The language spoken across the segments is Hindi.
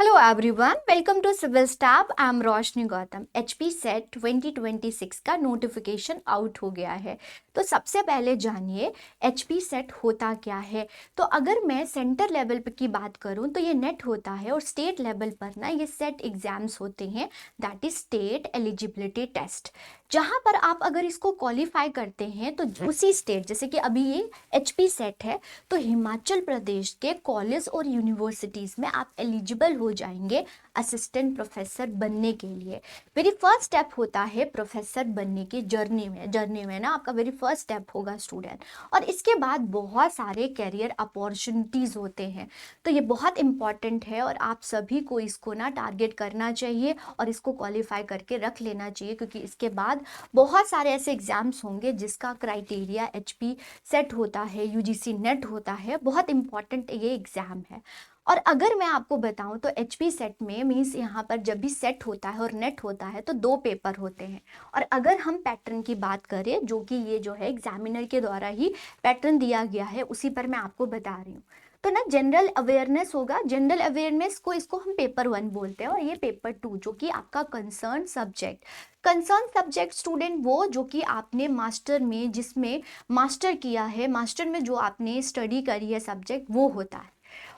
Hello everyone, welcome to civil staff. I am Roshni Gautam. HP set 2026 का नोटिफिकेशन आउट हो गया है। तो सबसे पहले जानिए एचपी सेट होता क्या है। तो अगर मैं सेंटर लेवल पर की बात करूं तो ये नेट होता है, और स्टेट लेवल पर ना ये सेट एग्जाम्स होते हैं, that is state eligibility test. जहां पर आप अगर इसको क्वालिफाई करते हैं तो उसी स्टेट, जैसे कि अभी ये एचपी सेट है, तो हिमाचल प्रदेश के कॉलेज और यूनिवर्सिटीज में आप एलिजिबल हो जाएंगे असिस्टेंट प्रोफेसर बनने के लिए। वेरी फर्स्ट स्टेप होता है प्रोफेसर बनने की जर्नी में ना आपका वेरी फर्स्ट स्टेप होगा स्टूडेंट। और इसके बाद बहुत सारे कैरियर अपॉर्चुनिटीज होते हैं। तो ये बहुत इंपॉर्टेंट है और आप सभी को इसको ना टारगेट करना चाहिए और इसको क्वालिफाई करके रख लेना चाहिए, क्योंकि इसके बाद बहुत सारे ऐसे एग्जाम्स होंगे जिसका क्राइटेरिया एचपी सेट होता है, यूजीसी नेट होता है। बहुत इंपॉर्टेंट ये एग्जाम है। और अगर मैं आपको बताऊं तो एचपी सेट में मीन्स यहाँ पर जब भी सेट होता है और नेट होता है तो 2 पेपर होते हैं। और अगर हम पैटर्न की बात करें, जो कि ये जो है एग्जामिनर के द्वारा ही पैटर्न दिया गया है, उसी पर मैं आपको बता रही हूँ। तो ना जनरल अवेयरनेस होगा। जनरल अवेयरनेस को इसको हम पेपर 1 बोलते हैं, और ये पेपर 2 जो कि आपका कंसर्न सब्जेक्ट स्टूडेंट, वो जो कि आपने मास्टर में जिसमें मास्टर किया है, मास्टर में जो आपने स्टडी करी है सब्जेक्ट, वो होता है।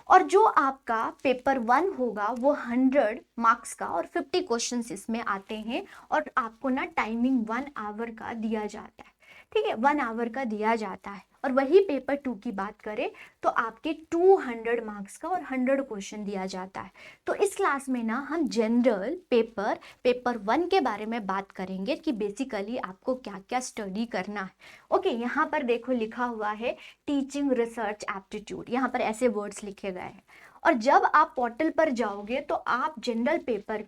और जो आपका पेपर 1 होगा वो 100 मार्क्स का और 50 क्वेश्चंस इसमें आते हैं। और आपको ना टाइमिंग 1 आवर का दिया जाता है। ठीक है, 1 आवर का दिया जाता है। और वही पेपर 2 की बात करें तो आपके 200 मार्क्स का और 100 क्वेश्चन दिया जाता है। तो इस क्लास में ना हम जनरल पेपर 1 के बारे में बात करेंगे कि बेसिकली आपको क्या क्या स्टडी करना है। ओके, यहाँ पर देखो लिखा हुआ है टीचिंग रिसर्च एप्टीट्यूड, यहाँ पर ऐसे वर्ड्स लिखे गए हैं। और जब आप पोर्टल पर जाओगे तो आप जनरल पेपर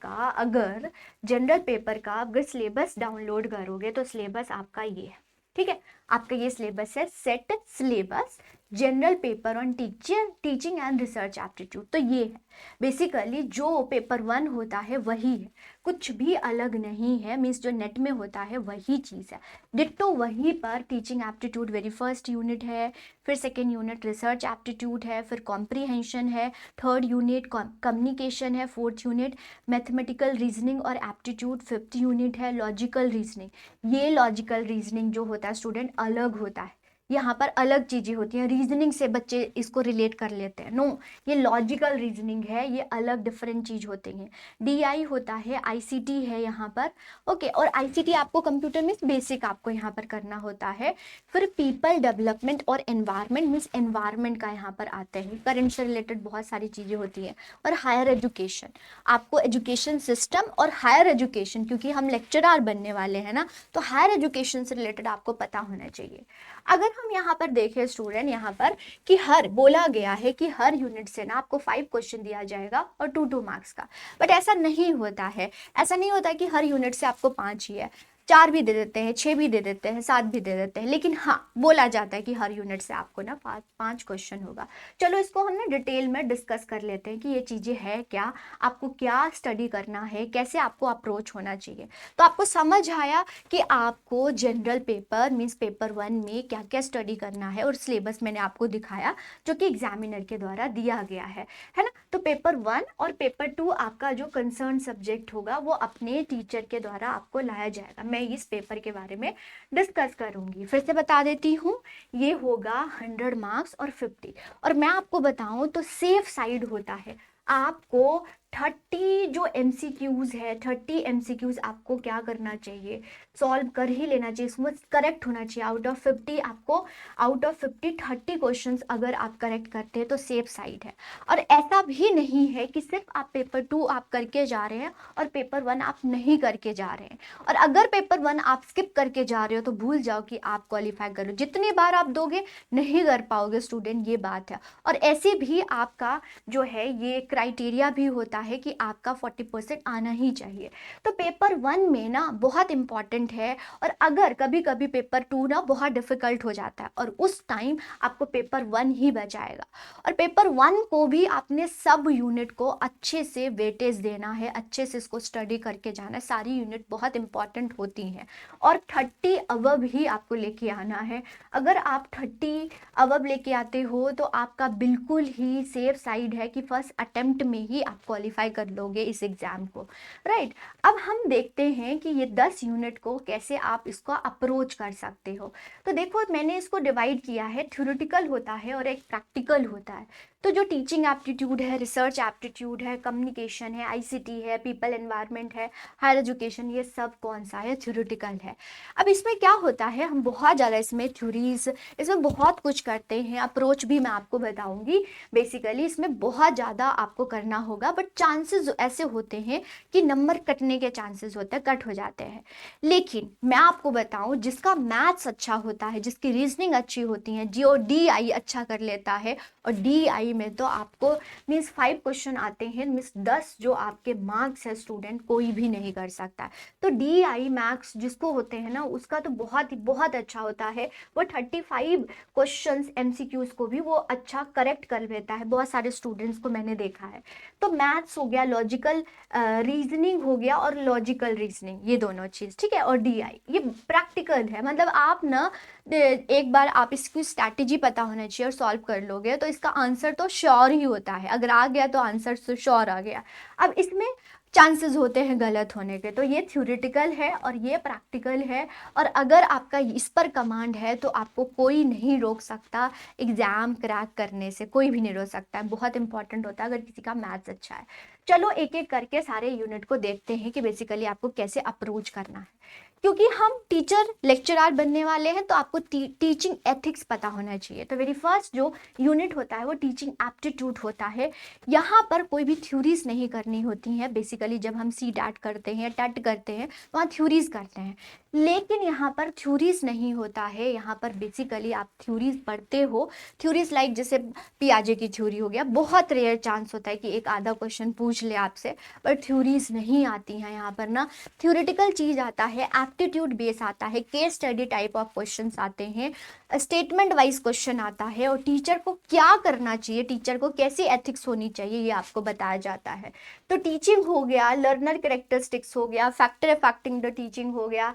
का अगर सिलेबस डाउनलोड करोगे तो सिलेबस आपका ये है। ठीक है, आपका ये सिलेबस है, set syllabus general paper on teaching and research aptitude. तो ये है बेसिकली जो पेपर 1 होता है वही है, कुछ भी अलग नहीं है। मीन्स जो नेट में होता है वही चीज़ है, डिट्टो वहीं पर teaching aptitude very first unit है, फिर सेकेंड यूनिट रिसर्च एप्टीट्यूड है, फिर कॉम्प्रीहेंशन है, थर्ड यूनिट कम्युनिकेशन है, फोर्थ यूनिट मैथमेटिकल रीजनिंग और एप्टीट्यूड, फिफ्थ यूनिट है लॉजिकल रीजनिंग। ये लॉजिकल रीजनिंग जो होता है स्टूडेंट अलग होता है, यहाँ पर अलग चीजें होती हैं। रीजनिंग से बच्चे इसको रिलेट कर लेते हैं, नो, ये लॉजिकल रीजनिंग है, ये अलग डिफरेंट चीज होती हैं। डीआई होता है, आईसीटी है यहाँ पर। ओके, और आईसीटी आपको कंप्यूटर में बेसिक आपको यहाँ पर करना होता है। फिर पीपल डेवलपमेंट और एनवायरनमेंट, मीन्स एनवायरनमेंट का यहाँ पर आते हैं, करंट से रिलेटेड बहुत सारी चीजें होती हैं। और हायर एजुकेशन, आपको एजुकेशन सिस्टम और हायर एजुकेशन, क्योंकि हम लेक्चरर बनने वाले हैं ना, तो हायर एजुकेशन से रिलेटेड आपको पता होना चाहिए। अगर हम यहाँ पर देखें स्टूडेंट, यहाँ पर कि हर बोला गया है कि हर यूनिट से ना आपको 5 क्वेश्चन दिया जाएगा और 2 मार्क्स का। बट ऐसा नहीं होता है, ऐसा नहीं होता कि हर यूनिट से आपको 5 ही है, 4 भी दे देते हैं, 6 भी दे देते हैं, 7 भी दे देते हैं। लेकिन हाँ, बोला जाता है कि हर यूनिट से आपको ना 5 क्वेश्चन होगा। चलो इसको हम ना डिटेल में डिस्कस कर लेते हैं कि ये चीज़ें है क्या, आपको क्या स्टडी करना है, कैसे आपको अप्रोच होना चाहिए। तो आपको समझ आया कि आपको जनरल पेपर मीन्स पेपर 1 में क्या क्या स्टडी करना है, और सिलेबस मैंने आपको दिखाया जो कि एग्जामिनर के द्वारा दिया गया है ना। तो पेपर 1 और पेपर 2 आपका जो कंसर्न सब्जेक्ट होगा वो अपने टीचर के द्वारा आपको लाया जाएगा। मैं इस पेपर के बारे में डिस्कस करूंगी। फिर से बता देती हूँ, ये होगा 100 मार्क्स और 50। और मैं आपको बताऊं तो सेफ साइड होता है, आपको 30 जो एमसीक्यूज है, 30 एमसीक्यूज आपको क्या करना चाहिए, सॉल्व कर ही लेना चाहिए, उसमें करेक्ट होना चाहिए। आउट ऑफ 50 आपको, आउट ऑफ 50 30 क्वेश्चंस अगर आप करेक्ट करते हैं तो सेफ साइड है। और ऐसा भी नहीं है कि सिर्फ आप पेपर 2 आप करके जा रहे हैं और पेपर 1 आप नहीं करके जा रहे हैं। और अगर पेपर 1 आप स्किप करके जा रहे हो तो भूल जाओ कि आप क्वालिफाई करो, जितनी बार आप दोगे नहीं कर पाओगे स्टूडेंट, ये बात है। और ऐसे भी आपका जो है ये क्राइटेरिया भी होता है कि आपका 40% आना ही चाहिए। तो पेपर 1 में ना बहुत इंपॉर्टेंट है। और अगर कभी कभी पेपर 2 ना बहुत डिफिकल्ट हो जाता है और उस टाइम आपको पेपर 1 ही बचाएगा। और पेपर 1 को भी आपने सब यूनिट को अच्छे से वेटेज देना है, अच्छे से इसको स्टडी करके जाना है। सारी यूनिट बहुत इंपॉर्टेंट होती हैं और 30 अबव ही आपको लेके आना है। अगर आप 30 अबव लेके आते हो तो आपका बिल्कुल ही सेफ साइड है कि फर्स्ट अटेम्प्ट में ही आप क्वालिफाई क्वालिफाई कर लोगे इस एग्ज़ाम को, राइट। अब हम देखते हैं कि ये 10 यूनिट को कैसे आप इसको अप्रोच कर सकते हो। तो देखो मैंने इसको डिवाइड किया है, थ्योरेटिकल होता है और एक प्रैक्टिकल होता है। तो जो टीचिंग एप्टीट्यूड है, रिसर्च एप्टीट्यूड है, कम्युनिकेशन है, आईसीटी है, पीपल एनवायरनमेंट है, हायर एजुकेशन, ये सब कौन सा है, थ्योरेटिकल है। अब इसमें क्या होता है, हम बहुत ज़्यादा इसमें थ्योरीज, इसमें बहुत कुछ करते हैं, अप्रोच भी मैं आपको बताऊंगी। बेसिकली इसमें बहुत ज़्यादा आपको करना होगा, बट चांसेस ऐसे होते हैं कि नंबर कटने के चांसेस होते हैं, कट हो जाते हैं। लेकिन मैं आपको बताऊं, जिसका मैथ्स अच्छा होता है, जिसकी रीजनिंग अच्छी होती है, जो DI अच्छा कर लेता है, और DI में तो आपको मीन्स 5 क्वेश्चन आते हैं, मीन्स 10 जो आपके मार्क्स है स्टूडेंट, कोई भी नहीं कर सकता। तो DI मैथ्स जिसको होते हैं ना, उसका तो बहुत ही बहुत अच्छा होता है। वो 35 क्वेश्चंस MCQs को भी वो अच्छा करेक्ट कर लेता है, बहुत सारे स्टूडेंट्स को मैंने देखा है। तो मैथ्स हो गया, लॉजिकल रीजनिंग हो गया, और लॉजिकल रीजनिंग, ये दोनों चीज़, ठीक है। और DI ये प्रैक्टिकल है, मतलब आप ना एक बार आप इसकी स्ट्रैटेजी पता होना चाहिए और सॉल्व कर लोगे तो इसका आंसर तो श्योर ही होता है। अगर आ गया तो आंसर तो श्योर आ गया। अब इसमें चांसेस होते हैं गलत होने के। तो ये थ्योरेटिकल है और ये प्रैक्टिकल है, और अगर आपका इस पर कमांड है तो आपको कोई नहीं रोक सकता एग्जाम क्रैक करने से, कोई भी नहीं रोक सकता है। बहुत इंपॉर्टेंट होता है अगर किसी का मैथ्स अच्छा है। चलो एक एक करके सारे यूनिट को देखते हैं कि बेसिकली आपको कैसे अप्रोच करना है। क्योंकि हम टीचर लेक्चरर बनने वाले हैं तो आपको टीचिंग एथिक्स पता होना चाहिए। तो वेरी फर्स्ट जो यूनिट होता है वो टीचिंग एप्टीट्यूड होता है। यहाँ पर कोई भी थ्योरीज नहीं करनी होती हैं। बेसिकली जब हम CTET करते हैं, टेट करते हैं, वहाँ थ्योरीज करते हैं, लेकिन यहाँ पर थ्योरीज नहीं होता है। यहाँ पर बेसिकली आप थ्योरीज पढ़ते हो, थ्योरीज लाइक जैसे पियाजे की थ्योरी हो गया, बहुत रेयर चांस होता है कि एक आधा क्वेश्चन पूछ ले आपसे, पर थ्योरीज नहीं आती हैं यहाँ पर ना। थ्योरेटिकल चीज आता है, एप्टीट्यूड बेस आता है, case study type of questions आते हैं, स्टेटमेंट वाइज क्वेश्चन आता है, और टीचर को क्या करना चाहिए, टीचर को कैसी एथिक्स होनी चाहिए, ये आपको बताया जाता है। तो टीचिंग हो गया, लर्नर कैरेक्टरिस्टिक्स हो गया, फैक्टर अफेक्टिंग द टीचिंग हो गया,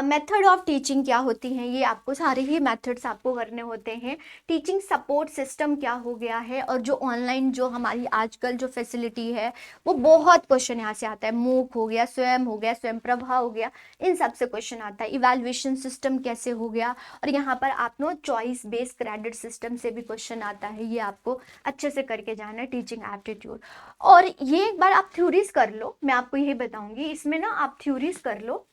मेथड ऑफ टीचिंग क्या होती हैं, ये आपको सारे ही मेथड्स आपको करने होते हैं। टीचिंग सपोर्ट सिस्टम क्या हो गया है, और जो ऑनलाइन जो हमारी आजकल जो फैसिलिटी है, वो बहुत क्वेश्चन यहाँ से आता है। मूक हो गया, स्वयं प्रभा हो गया, इन सब से क्वेश्चन आता है। इवैल्यूएशन सिस्टम कैसे हो गया, और यहाँ पर आप no choice based credit system से भी क्वेश्चन आता है। ये आपको अच्छे से करके जाना है टीचिंग एप्टीट्यूड। और ये एक बार आप थ्योरीज कर लो, मैं आपको यही बताऊंगी इसमें ना, आप थ्योरीज कर लो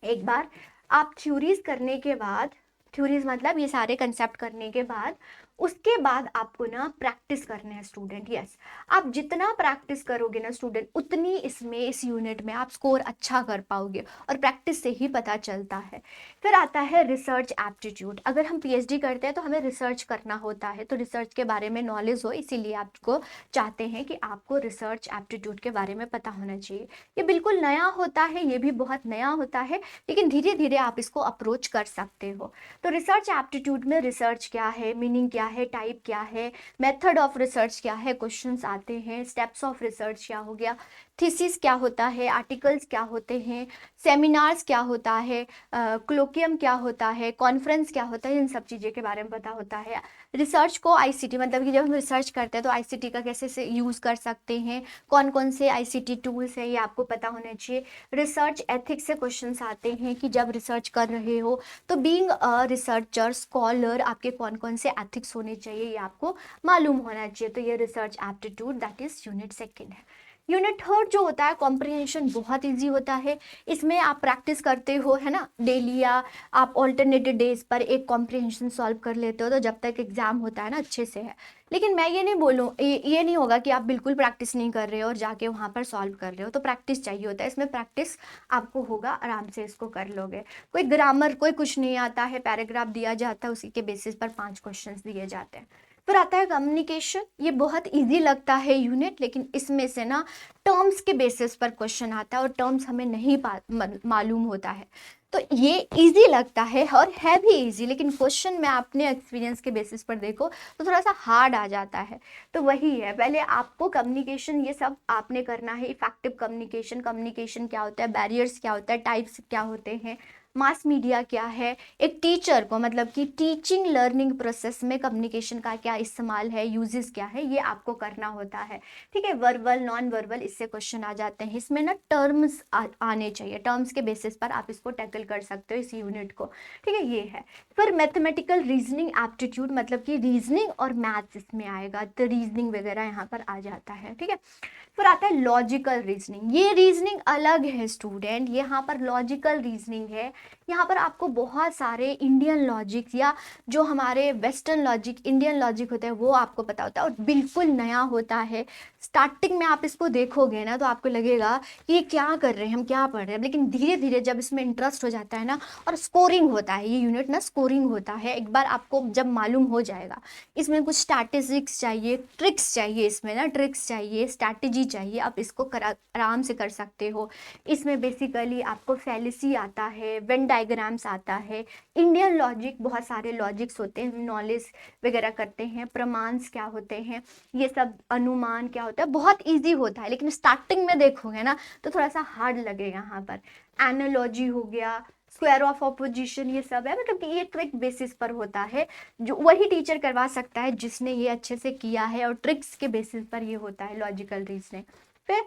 एक बार। आप थ्योरीज करने के बाद, थ्योरीज मतलब ये सारे कंसेप्ट करने के बाद, उसके बाद आपको ना प्रैक्टिस करना है स्टूडेंट। यस, आप जितना प्रैक्टिस करोगे ना स्टूडेंट, उतनी इसमें इस यूनिट में आप स्कोर अच्छा कर पाओगे, और प्रैक्टिस से ही पता चलता है। फिर आता है रिसर्च एप्टीट्यूड। अगर हम PhD करते हैं तो हमें रिसर्च करना होता है, तो रिसर्च के बारे में नॉलेज हो, इसीलिए आपको चाहते हैं कि आपको रिसर्च एप्टीट्यूड के बारे में पता होना चाहिए। ये बिल्कुल नया होता है, ये भी बहुत नया होता है, लेकिन धीरे धीरे आप इसको अप्रोच कर सकते हो। तो रिसर्च एप्टीट्यूड में रिसर्च क्या है, मीनिंग क्या है, टाइप क्या है, मेथड ऑफ रिसर्च क्या है, क्वेश्चंस आते हैं, स्टेप्स ऑफ रिसर्च क्या हो गया, थीसिस क्या होता है, आर्टिकल्स क्या होते हैं, सेमिनार्स क्या होता है, क्लोकियम क्या होता है, कॉन्फ्रेंस क्या होता है, इन सब चीज़ों के बारे में पता होता है। रिसर्च को ICT, मतलब कि जब हम रिसर्च करते हैं तो ICT का कैसे से यूज़ कर सकते हैं, कौन कौन से ICT टूल्स हैं, ये आपको पता होना चाहिए। रिसर्च एथिक्स से क्वेश्चंस आते हैं कि जब रिसर्च कर रहे हो तो बीइंग अ रिसर्चर, स्कॉलर, आपके कौन कौन से एथिक्स होने चाहिए, ये आपको मालूम होना चाहिए। तो ये research aptitude, that is unit 2 है। यूनिट 3 जो होता है कॉम्प्रिहेंशन, बहुत इजी होता है। इसमें आप प्रैक्टिस करते हो, है ना, डेली, या आप ऑल्टरनेटिव डेज पर एक कॉम्प्रिहेंशन सॉल्व कर लेते हो, तो जब तक एग्जाम होता है ना अच्छे से है। लेकिन मैं ये नहीं बोलूँ, ये नहीं होगा कि आप बिल्कुल प्रैक्टिस नहीं कर रहे हो और जाके वहाँ पर सॉल्व कर रहे हो। तो प्रैक्टिस चाहिए होता है, इसमें प्रैक्टिस आपको होगा, आराम से इसको कर लोगे। कोई ग्रामर कोई कुछ नहीं आता है, पैराग्राफ दिया जाता है, उसी के बेसिस पर 5 क्वेश्चंस दिए जाते हैं। फिर आता है कम्युनिकेशन। ये बहुत इजी लगता है यूनिट, लेकिन इसमें से ना टर्म्स के बेसिस पर क्वेश्चन आता है, और टर्म्स हमें नहीं मालूम होता है। तो ये इजी लगता है और है भी इजी, लेकिन क्वेश्चन में अपने एक्सपीरियंस के बेसिस पर देखो तो थोड़ा सा हार्ड आ जाता है। तो वही है, पहले आपको कम्युनिकेशन ये सब आपने करना है। इफेक्टिव कम्युनिकेशन, कम्युनिकेशन क्या होता है, बैरियर्स क्या होता है, टाइप्स क्या होते हैं, मास मीडिया क्या है, एक टीचर को मतलब कि टीचिंग लर्निंग प्रोसेस में कम्युनिकेशन का क्या इस्तेमाल है, यूजेस क्या है, ये आपको करना होता है। ठीक है, वर्बल नॉन वर्बल इससे क्वेश्चन आ जाते हैं। इसमें ना टर्म्स आने चाहिए, टर्म्स के बेसिस पर आप इसको टैकल कर सकते हो इस यूनिट को। ठीक है, ये है। फिर मैथमेटिकल रीजनिंग एप्टीट्यूड, मतलब कि रीजनिंग और मैथ्स इसमें आएगा, तो रीजनिंग वगैरह यहाँ पर आ जाता है। ठीक है, फिर आता है लॉजिकल रीजनिंग। ये रीजनिंग अलग है स्टूडेंट, यहाँ पर लॉजिकल रीजनिंग है। यहाँ पर आपको बहुत सारे इंडियन लॉजिक या जो हमारे वेस्टर्न लॉजिक, इंडियन लॉजिक होते हैं वो आपको पता होता है और बिल्कुल नया होता है। स्टार्टिंग में आप इसको देखोगे ना तो आपको लगेगा कि ये क्या कर रहे हैं, हम क्या पढ़ रहे हैं, लेकिन धीरे धीरे जब इसमें इंटरेस्ट हो जाता है ना, और स्कोरिंग होता है, ये यूनिट ना स्कोरिंग होता है, एक बार आपको जब मालूम हो जाएगा। इसमें कुछ स्टैटिस्टिक्स चाहिए, ट्रिक्स चाहिए, इसमें ना ट्रिक्स चाहिए, स्ट्रैटेजी चाहिए, आप इसको आराम से कर सकते हो। इसमें बेसिकली आपको फैलेसी आता है, वेन डायग्राम्स आता है, इंडियन लॉजिक, बहुत सारे लॉजिक्स होते हैं, नॉलेज वगैरह करते हैं, प्रमाण्स क्या होते हैं, ये सब अनुमान क्या होता है, बहुत इजी होता है। लेकिन स्टार्टिंग में देखोगे ना तो थोड़ा सा हार्ड लगेगा। यहाँ पर एनालॉजी हो गया, स्क्वायर ऑफ ऑपोजिशन, ये सब है, मतलब कि ये ट्रिक बेसिस पर होता है, जो वही टीचर करवा सकता है जिसने ये अच्छे से किया है, और ट्रिक्स के बेसिस पर ये होता है लॉजिकल रीजनिंग। फिर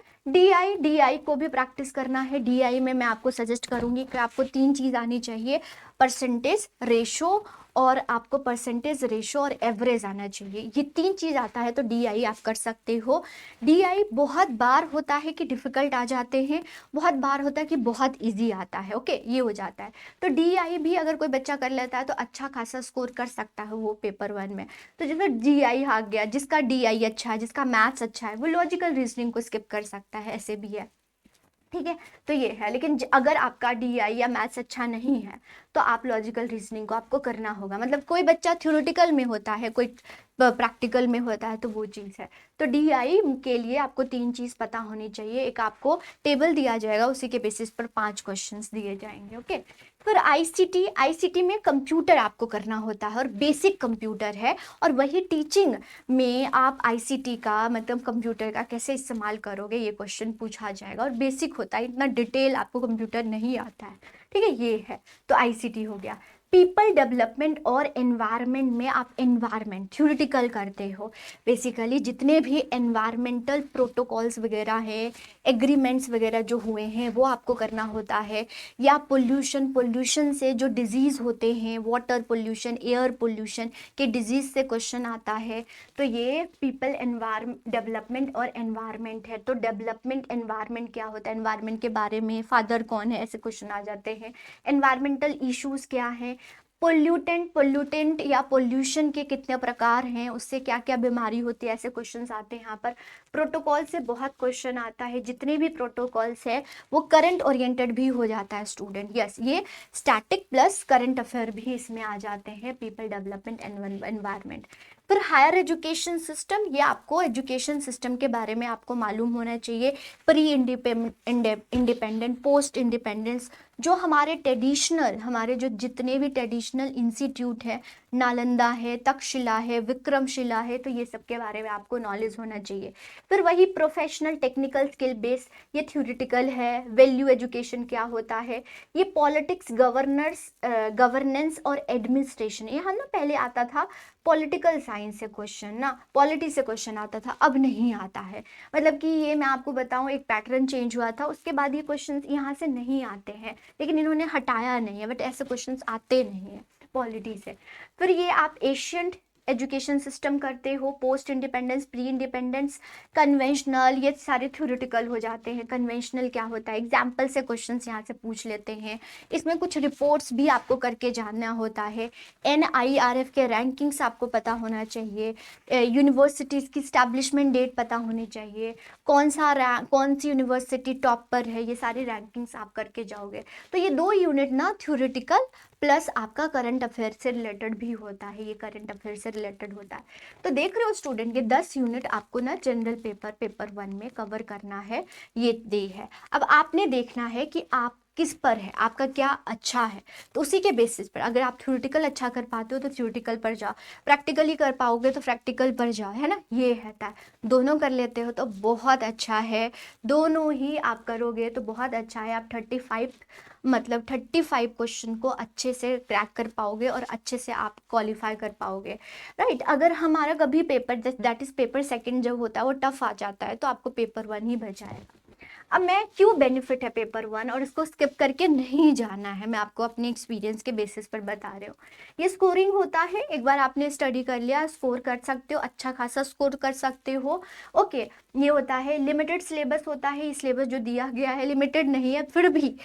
डीआई को भी प्रैक्टिस करना है। डीआई में मैं आपको सजेस्ट करूंगी कि आपको 3 चीज़ आनी चाहिए, परसेंटेज रेशो, और आपको परसेंटेज रेशो और एवरेज आना चाहिए। ये 3 चीज़ आता है तो डीआई आप कर सकते हो। डीआई बहुत बार होता है कि डिफ़िकल्ट आ जाते हैं, बहुत बार होता है कि बहुत इजी आता है। ओके, ये हो जाता है। तो डीआई भी अगर कोई बच्चा कर लेता है तो अच्छा खासा स्कोर कर सकता है वो पेपर 1 में। तो जैसे डीआई आ गया, जिसका डीआई अच्छा है, जिसका मैथ्स अच्छा है, वो लॉजिकल रीजनिंग को स्किप कर सकता है, ऐसे भी है। ठीक है, तो ये है। लेकिन अगर आपका डीआई या मैथ्स अच्छा नहीं है तो आप लॉजिकल रीजनिंग को आपको करना होगा। मतलब कोई बच्चा थ्योरेटिकल में होता है, कोई प्रैक्टिकल में होता है, तो वो चीज़ है। तो डीआई के लिए आपको 3 चीज़ पता होनी चाहिए। एक आपको टेबल दिया जाएगा, उसी के बेसिस पर 5 क्वेश्चंस दिए जाएंगे। ओके, फिर आईसीटी में कंप्यूटर आपको करना होता है और बेसिक कंप्यूटर है, और वही टीचिंग में आप आईसीटी का मतलब कंप्यूटर का कैसे इस्तेमाल करोगे ये क्वेश्चन पूछा जाएगा, और बेसिक होता है, इतना डिटेल आपको कंप्यूटर नहीं आता है। ठीक है, ये है। तो आईसीटी हो गया। पीपल डेवलपमेंट और एनवायरनमेंट में आप एनवायरनमेंट थ्योरेटिकल करते हो। बेसिकली जितने भी एनवायरमेंटल प्रोटोकॉल्स वगैरह हैं, एग्रीमेंट्स वगैरह जो हुए हैं वो आपको करना होता है। या पोल्यूशन से जो डिजीज़ होते हैं, वाटर पोल्यूशन, एयर पोल्यूशन के डिजीज़ से क्वेश्चन आता है। तो ये पीपल डेवलपमेंट और एनवायरनमेंट है। तो डेवलपमेंट एनवायरनमेंट क्या होता है, एनवायरनमेंट के बारे में, फादर कौन है, ऐसे क्वेश्चन आ जाते हैं। एनवायरमेंटल इश्यूज क्या हैं, पोल्यूटेंट या पोल्यूशन के कितने प्रकार हैं, उससे क्या क्या बीमारी होती है, ऐसे क्वेश्चंस आते हैं यहाँ पर। प्रोटोकॉल से बहुत क्वेश्चन आता है, जितने भी प्रोटोकॉल्स है वो करंट ओरिएंटेड भी हो जाता है स्टूडेंट। यस, ये स्टैटिक प्लस करंट अफेयर भी इसमें आ जाते हैं, पीपल डेवलपमेंट एनवायरनमेंट। फिर हायर एजुकेशन सिस्टम, ये आपको एजुकेशन सिस्टम के बारे में आपको मालूम होना चाहिए। प्री इंडिपेंडेंट, पोस्ट इंडिपेंडेंस, जो हमारे ट्रेडिशनल, हमारे जो जितने भी ट्रेडिशनल इंस्टीट्यूट है, नालंदा है, तक्षशिला है, विक्रमशिला है, तो ये सब के बारे में आपको नॉलेज होना चाहिए। फिर वही प्रोफेशनल टेक्निकल स्किल बेस, ये थ्योरेटिकल है। वैल्यू एजुकेशन क्या होता है, ये पॉलिटिक्स, गवर्नेंस और एडमिनिस्ट्रेशन। यहाँ ना पहले आता था पॉलिटिकल साइंस से क्वेश्चन, ना पॉलिटी से क्वेश्चन आता था, अब नहीं आता है। मतलब कि ये मैं आपको बताऊं, एक पैटर्न चेंज हुआ था, उसके बाद ये क्वेश्चंस यहाँ से नहीं आते हैं, लेकिन इन्होंने हटाया नहीं है, बट ऐसे क्वेश्चंस आते नहीं है पॉलिटी से। फिर ये आप एशियंट एजुकेशन सिस्टम करते हो, post independence, pre independence, conventional, ये सारे थ्योरेटिकल हो जाते हैं। कन्वेंशनल क्या होता है, एग्जाम्पल से क्वेश्चंस यहाँ से पूछ लेते हैं। इसमें कुछ रिपोर्ट्स भी आपको करके जानना होता है। NIRF के रैंकिंग्स आपको पता होना चाहिए। यूनिवर्सिटीज़ की स्टैब्लिशमेंट डेट पता होनी चाहिए, कौन सी यूनिवर्सिटी टॉप पर है, ये सारी रैंकिंग्स आप करके जाओगे। तो ये 2 यूनिट ना थ्योरेटिकल प्लस आपका करंट अफेयर से रिलेटेड भी होता है, ये करंट अफेयर से रिलेटेड होता है। तो देख रहे हो स्टूडेंट, ये 10 यूनिट आपको ना जनरल पेपर 1 में कवर करना है, ये दे है। अब आपने देखना है कि आप किस पर है, आपका क्या अच्छा है, तो उसी के बेसिस पर अगर आप थ्योरेटिकल अच्छा कर पाते हो तो थ्योरेटिकल पर जाओ, प्रैक्टिकली कर पाओगे तो प्रैक्टिकल पर जाओ, है ना, ये रहता है। दोनों कर लेते हो तो बहुत अच्छा है, दोनों ही आप करोगे तो बहुत अच्छा है। आप 35 क्वेश्चन को अच्छे से क्रैक कर पाओगे और अच्छे से आप क्वालिफाई कर पाओगे, राइट। अगर हमारा कभी paper that is paper second जब होता है वो टफ आ जाता है तो आपको पेपर वन ही बचाएगा। अब मैं क्यों बेनिफिट है पेपर वन और इसको स्किप करके नहीं जाना है, मैं आपको अपने एक्सपीरियंस के बेसिस पर बता रही हूँ। ये स्कोरिंग होता है, एक बार आपने स्टडी कर लिया स्कोर कर सकते हो, अच्छा खासा स्कोर कर सकते हो, ओके। ये होता है लिमिटेड सिलेबस होता है, ये सिलेबस जो दिया गया है लिमिटेड नहीं है, फिर भी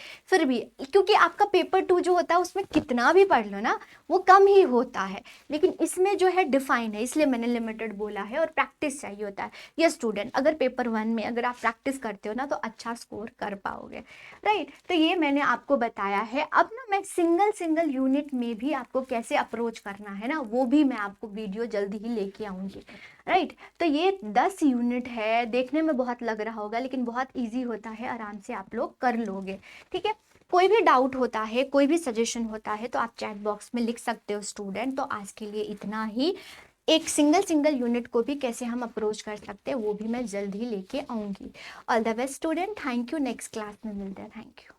क्योंकि आपका पेपर टू जो होता है उसमें कितना भी पढ़ लो ना वो कम ही होता है, लेकिन इसमें जो है डिफाइन है, इसलिए मैंने लिमिटेड बोला है, और प्रैक्टिस चाहिए होता है। ये स्टूडेंट अगर पेपर वन में अगर आप प्रैक्टिस करते हो ना तो अच्छा स्कोर कर पाओगे, राइट। तो ये मैंने आपको बताया है। अब ना मैं सिंगल यूनिट में भी आपको कैसे अप्रोच करना है ना वो भी मैं आपको वीडियो जल्दी ही लेके आऊँगी, राइट। तो ये 10 यूनिट है, देखने में बहुत लग रहा होगा लेकिन बहुत ईजी होता है, आराम से आप लोग कर लोगे, ठीक है। कोई भी डाउट होता है, कोई भी सजेशन होता है तो आप चैट बॉक्स में लिख सकते हो स्टूडेंट। तो आज के लिए इतना ही। एक सिंगल यूनिट को भी कैसे हम अप्रोच कर सकते हैं वो भी मैं जल्द ही लेके आऊँगी। All the best student, thank you, next class में मिलते हैं, थैंक यू।